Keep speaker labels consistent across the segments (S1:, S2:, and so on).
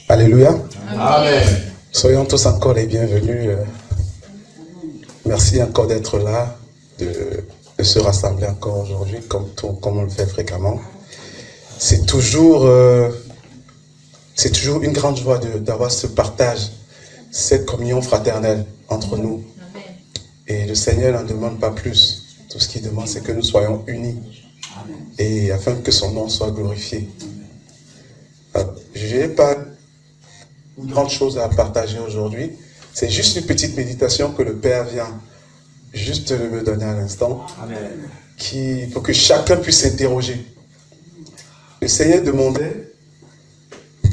S1: Alléluia.
S2: Amen.
S1: Soyons tous encore les bienvenus. Merci encore d'être là, de se rassembler encore aujourd'hui, comme on le fait fréquemment. C'est toujours une grande joie d'avoir ce partage, cette communion fraternelle entre nous. Et le Seigneur n'en demande pas plus. Tout ce qu'il demande, c'est que nous soyons unis. Et afin que son nom soit glorifié. Je n'ai pas une grande chose à partager aujourd'hui. C'est juste une petite méditation que le Père vient juste de me donner à l'instant. Pour que chacun puisse s'interroger. Le Seigneur demandait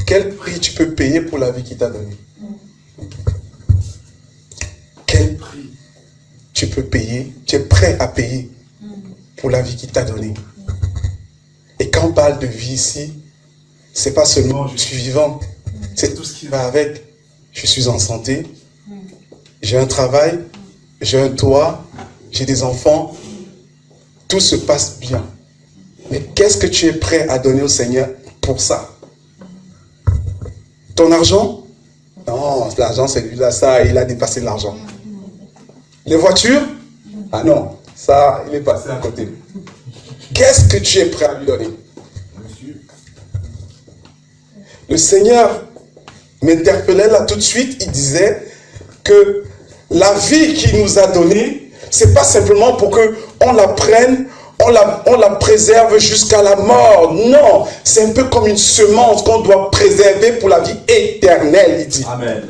S1: quel prix tu peux payer pour la vie qu'il t'a donnée. Quel prix tu peux payer, tu es prêt à payer pour la vie qu'il t'a donnée. Et quand on parle de vie ici, c'est pas seulement je suis vivant, c'est tout ce qui va avec. Je suis en santé, j'ai un travail, j'ai un toit, j'ai des enfants, tout se passe bien. Mais qu'est-ce que tu es prêt à donner au Seigneur pour ça? Ton argent? Non, l'argent c'est lui là, ça, il a dépassé l'argent. Les voitures? Ah non, ça, il est passé à côté. Qu'est-ce que tu es prêt à lui donner? Le Seigneur m'interpellait là tout de suite, il disait que la vie qu'il nous a donnée, c'est pas simplement pour qu'on la prenne, on la préserve jusqu'à la mort. Non, c'est un peu comme une semence qu'on doit préserver pour la vie éternelle, il dit.
S2: Amen.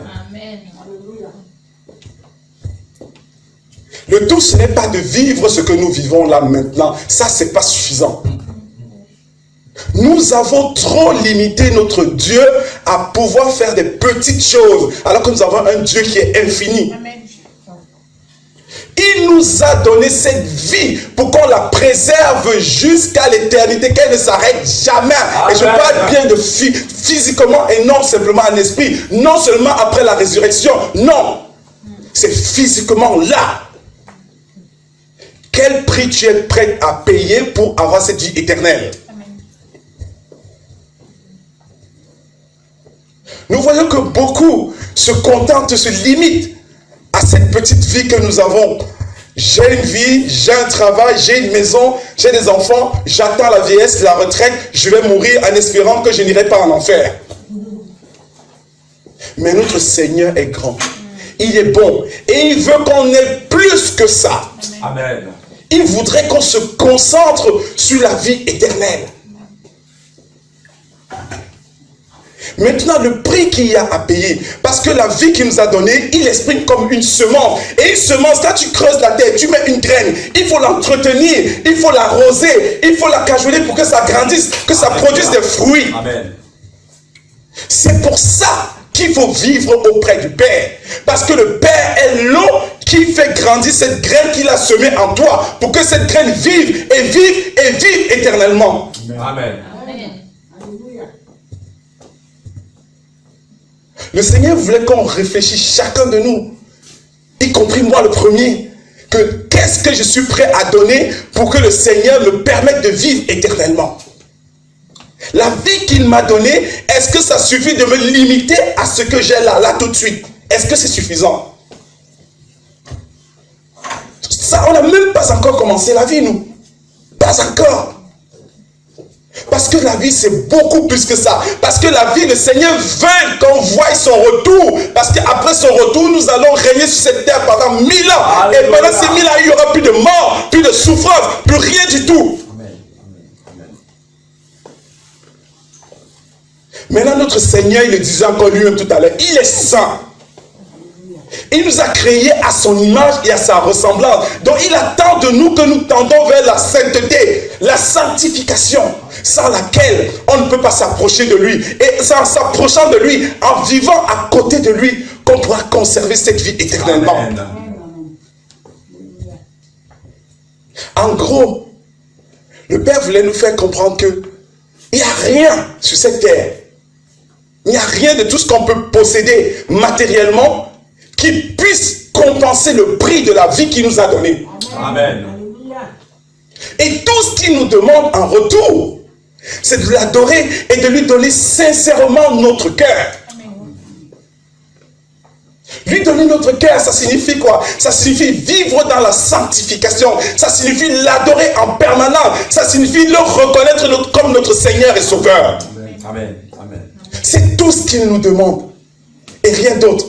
S1: Le tout, ce n'est pas de vivre ce que nous vivons là maintenant. Ça, c'est pas suffisant. Nous avons trop limité notre Dieu à pouvoir faire des petites choses, alors que nous avons un Dieu qui est infini. Amen. Il nous a donné cette vie pour qu'on la préserve jusqu'à l'éternité, qu'elle ne s'arrête jamais. Amen. Et je parle bien de physiquement et non simplement en esprit. Non seulement après la résurrection. Non. C'est physiquement là. Quel prix tu es prêt à payer pour avoir cette vie éternelle? Nous voyons que beaucoup se contentent, se limitent à cette petite vie que nous avons. J'ai une vie, j'ai un travail, j'ai une maison, j'ai des enfants, j'attends la vieillesse, la retraite, je vais mourir en espérant que je n'irai pas en enfer. Mais notre Seigneur est grand, il est bon et il veut qu'on ait plus que ça.
S2: Amen.
S1: Il voudrait qu'on se concentre sur la vie éternelle. Maintenant, le prix qu'il y a à payer, parce que la vie qu'il nous a donnée, il l'exprime comme une semence. Et une semence, là, tu creuses la terre, tu mets une graine, il faut l'entretenir, il faut l'arroser, il faut la cajoler pour que ça grandisse, que ça produise des fruits.
S2: Amen.
S1: C'est pour ça qu'il faut vivre auprès du Père. Parce que le Père est l'eau qui fait grandir cette graine qu'il a semée en toi, pour que cette graine vive et vive et vive éternellement.
S2: Amen.
S1: Le Seigneur voulait qu'on réfléchisse chacun de nous, y compris moi le premier, que qu'est-ce que je suis prêt à donner pour que le Seigneur me permette de vivre éternellement. La vie qu'il m'a donnée, est-ce que ça suffit de me limiter à ce que j'ai là tout de suite? Est-ce que c'est suffisant? Ça, on n'a même pas encore commencé la vie, nous. Pas encore. Parce que la vie, c'est beaucoup plus que ça. Parce que la vie, le Seigneur veut qu'on voie son retour. Parce qu'après son retour, nous allons régner sur cette terre pendant 1000 ans. Alléluia. Et pendant ces 1000 ans, il n'y aura plus de mort, plus de souffrance, plus rien du tout. Amen. Maintenant, notre Seigneur, il le disait encore lui-même tout à l'heure, il est saint. Il nous a créés à son image et à sa ressemblance. Donc il attend de nous que nous tendons vers la sainteté, la sanctification, sans laquelle on ne peut pas s'approcher de lui. Et c'est en s'approchant de lui, en vivant à côté de lui, qu'on pourra conserver cette vie éternellement. Amen. En gros, Le Père voulait nous faire comprendre que il n'y a rien sur cette terre. Il n'y a rien de tout ce qu'on peut posséder matériellement qui puisse compenser le prix de la vie qu'il nous a donné.
S2: Amen.
S1: Et tout ce qu'il nous demande en retour, c'est de l'adorer et de lui donner sincèrement notre cœur. Lui donner notre cœur, ça signifie quoi? Ça signifie vivre dans la sanctification. Ça signifie l'adorer en permanence. Ça signifie le reconnaître comme notre Seigneur et Sauveur.
S2: Amen. Amen.
S1: C'est tout ce qu'il nous demande. Et rien d'autre.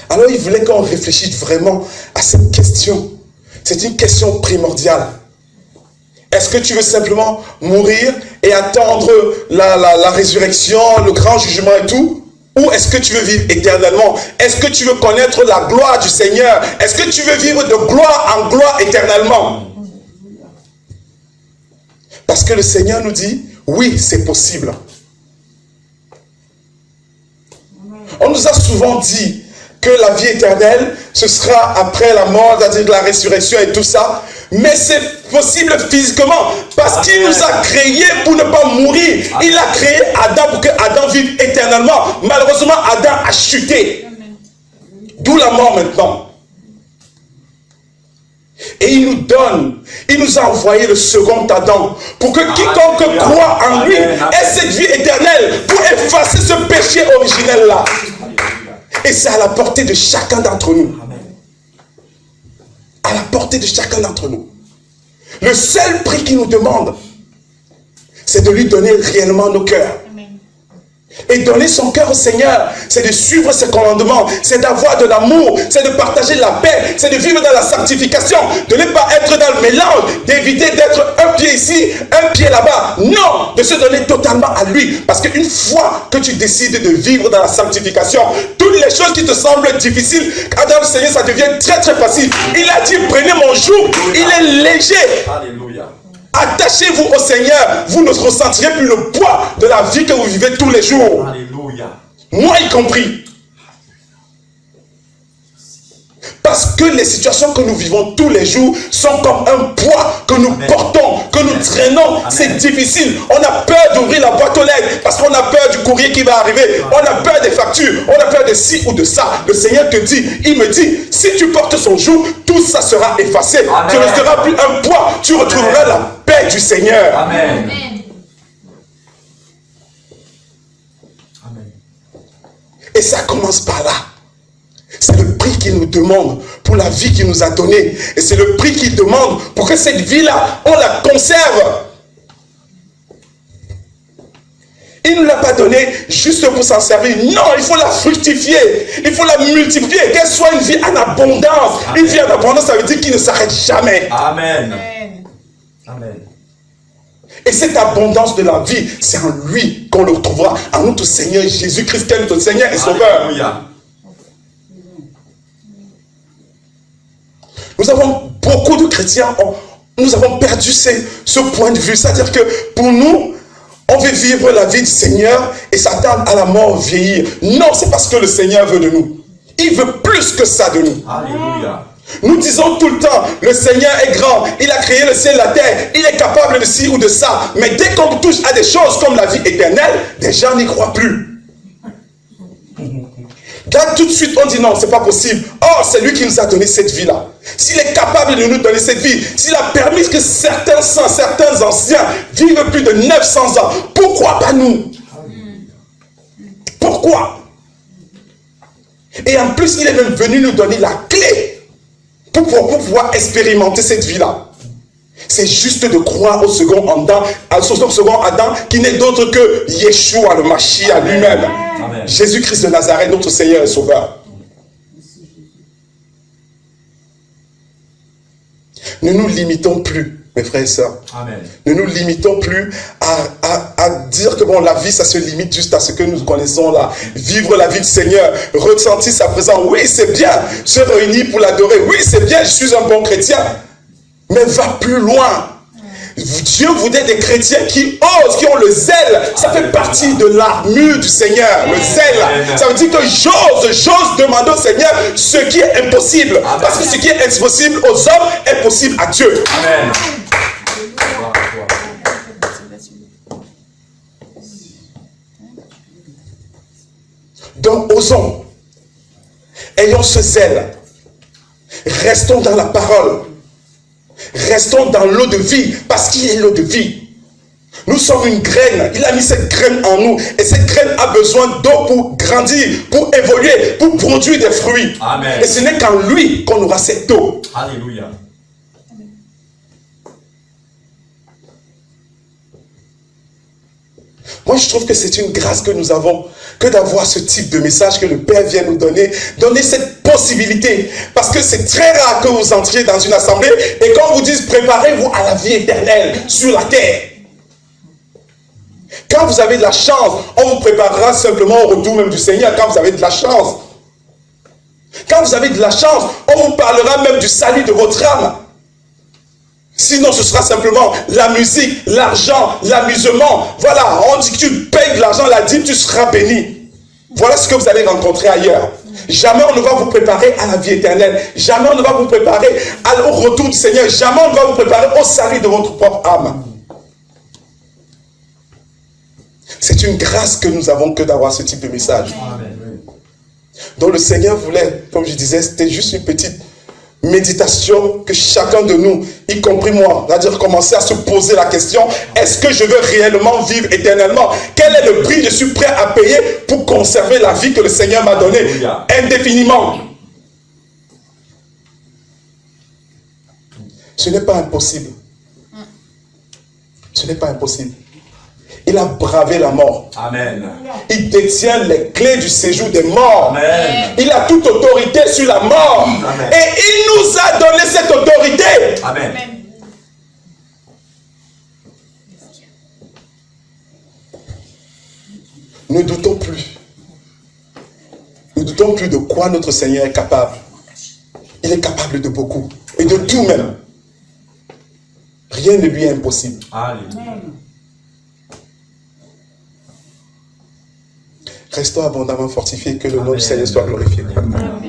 S1: Alors il voulait qu'on réfléchisse vraiment à cette question. C'est une question primordiale. Est-ce que tu veux simplement mourir et attendre la résurrection, le grand jugement et tout? Ou est-ce que tu veux vivre éternellement? Est-ce que tu veux connaître la gloire du Seigneur? Est-ce que tu veux vivre de gloire en gloire éternellement? Parce que le Seigneur nous dit, oui, c'est possible. On nous a souvent dit que la vie éternelle, ce sera après la mort, c'est-à-dire la résurrection et tout ça. Mais c'est possible physiquement, parce qu'il nous a créés pour ne pas mourir. Il a créé Adam pour que Adam vive éternellement. Malheureusement, Adam a chuté. D'où la mort maintenant. Et il nous a envoyé le second Adam, pour que quiconque croit en lui ait cette vie éternelle, pour effacer ce péché originel-là. Et c'est à la portée de chacun d'entre nous. À la portée de chacun d'entre nous. Le seul prix qu'il nous demande, c'est de lui donner réellement nos cœurs. Et donner son cœur au Seigneur, c'est de suivre ses commandements, c'est d'avoir de l'amour, c'est de partager la paix, c'est de vivre dans la sanctification, de ne pas être dans le mélange, d'éviter d'être un pied ici, un pied là-bas. Non, de se donner totalement à lui. Parce qu'une fois que tu décides de vivre dans la sanctification, toutes les choses qui te semblent difficiles, dans le Seigneur, ça devient très très facile. Il a dit, prenez mon joug, il est léger.
S2: Alléluia.
S1: Attachez-vous au Seigneur, vous ne ressentirez plus le poids de la vie que vous vivez tous les jours.
S2: Alléluia.
S1: Moi y compris. Parce que les situations que nous vivons tous les jours sont comme un poids que nous portons, que nous traînons. C'est difficile. On a peur d'ouvrir la boîte aux lettres parce qu'on a peur du courrier qui va arriver. On a peur des factures. On a peur de ci ou de ça. Le Seigneur te dit, il me dit, si tu portes son joug, tout ça sera effacé.
S2: Amen.
S1: Tu ne seras plus un poids. Tu retrouveras la paix du Seigneur.
S2: Amen. Amen.
S1: Et ça commence par là. C'est le prix qu'il nous demande pour la vie qu'il nous a donnée. Et c'est le prix qu'il demande pour que cette vie-là, on la conserve. Il ne nous l'a pas donnée juste pour s'en servir. Non, il faut la fructifier. Il faut la multiplier. Qu'elle soit une vie en abondance. Amen. Une vie en abondance, ça veut dire qu'il ne s'arrête jamais.
S2: Amen. Amen.
S1: Et cette abondance de la vie, c'est en lui qu'on le retrouvera. En notre Seigneur Jésus-Christ, qui est notre Seigneur et Sauveur.
S2: Alléluia.
S1: Nous avons beaucoup de chrétiens, nous avons perdu ce point de vue. C'est-à-dire que pour nous, on veut vivre la vie du Seigneur et s'attendre à la mort vieillir. Non, c'est parce que le Seigneur veut de nous. Il veut plus que ça de nous.
S2: Alléluia.
S1: Nous disons tout le temps, le Seigneur est grand, il a créé le ciel et la terre, il est capable de ci ou de ça. Mais dès qu'on touche à des choses comme la vie éternelle, des gens n'y croient plus. Là, tout de suite, on dit non, c'est pas possible. Oh, c'est lui qui nous a donné cette vie-là. S'il est capable de nous donner cette vie, s'il a permis que certains saints, certains anciens vivent plus de 900 ans, pourquoi pas nous? Pourquoi? Et en plus, il est même venu nous donner la clé pour pouvoir expérimenter cette vie-là. C'est juste de croire au second Adam, qui n'est d'autre que Yeshua, le Mashiach lui-même.
S2: Amen.
S1: Jésus-Christ de Nazareth, notre Seigneur et Sauveur. Ne nous limitons plus, mes frères et sœurs.
S2: Amen.
S1: Ne nous limitons plus à dire que bon, la vie, ça se limite juste à ce que nous connaissons là. Vivre la vie du Seigneur, ressentir sa présence. Oui, c'est bien. Se réunir pour l'adorer. Oui, c'est bien, je suis un bon chrétien. Mais va plus loin. Dieu voudrait des chrétiens qui osent, qui ont le zèle. Ça fait partie de l'armure du Seigneur, le zèle. Ça veut dire que j'ose demander au Seigneur ce qui est impossible. Parce que ce qui est impossible aux hommes est possible à Dieu.
S2: Amen.
S1: Donc, osons. Ayons ce zèle. Restons dans la parole. Restons dans l'eau de vie, parce qu'il est l'eau de vie. Nous sommes une graine. Il a mis cette graine en nous. Et cette graine a besoin d'eau pour grandir, pour évoluer, pour produire des fruits.
S2: Amen.
S1: Et ce n'est qu'en lui qu'on aura cette eau.
S2: Alléluia.
S1: Moi, je trouve que c'est une grâce que nous avons, que d'avoir ce type de message que le Père vient nous donner cette possibilité. Parce que c'est très rare que vous entriez dans une assemblée et qu'on vous dise préparez-vous à la vie éternelle sur la terre. Quand vous avez de la chance, on vous préparera simplement au retour même du Seigneur, quand vous avez de la chance. Quand vous avez de la chance, on vous parlera même du salut de votre âme. Sinon, ce sera simplement la musique, l'argent, l'amusement. Voilà, on dit que tu payes de l'argent, la dîme, tu seras béni. Voilà ce que vous allez rencontrer ailleurs. Jamais on ne va vous préparer à la vie éternelle. Jamais on ne va vous préparer au retour du Seigneur. Jamais on ne va vous préparer au salut de votre propre âme. C'est une grâce que nous avons que d'avoir ce type de message.
S2: Amen.
S1: Donc le Seigneur voulait, comme je disais, c'était juste une petite méditation que chacun de nous, y compris moi, c'est-à-dire commencer à se poser la question, est-ce que je veux réellement vivre éternellement? Quel est le prix que je suis prêt à payer pour conserver la vie que le Seigneur m'a donnée indéfiniment? Ce n'est pas impossible. Ce n'est pas impossible. Il a bravé la mort.
S2: Amen.
S1: Il détient les clés du séjour des morts.
S2: Amen.
S1: Il a toute autorité sur la mort.
S2: Amen.
S1: Et il nous a donné cette autorité.
S2: Amen.
S1: Ne doutons plus. Ne doutons plus de quoi notre Seigneur est capable. Il est capable de beaucoup. Et de tout même. Rien ne lui est impossible.
S2: Alléluia.
S1: Restons abondamment fortifiés, que le nom du Seigneur soit glorifié.
S2: Amen.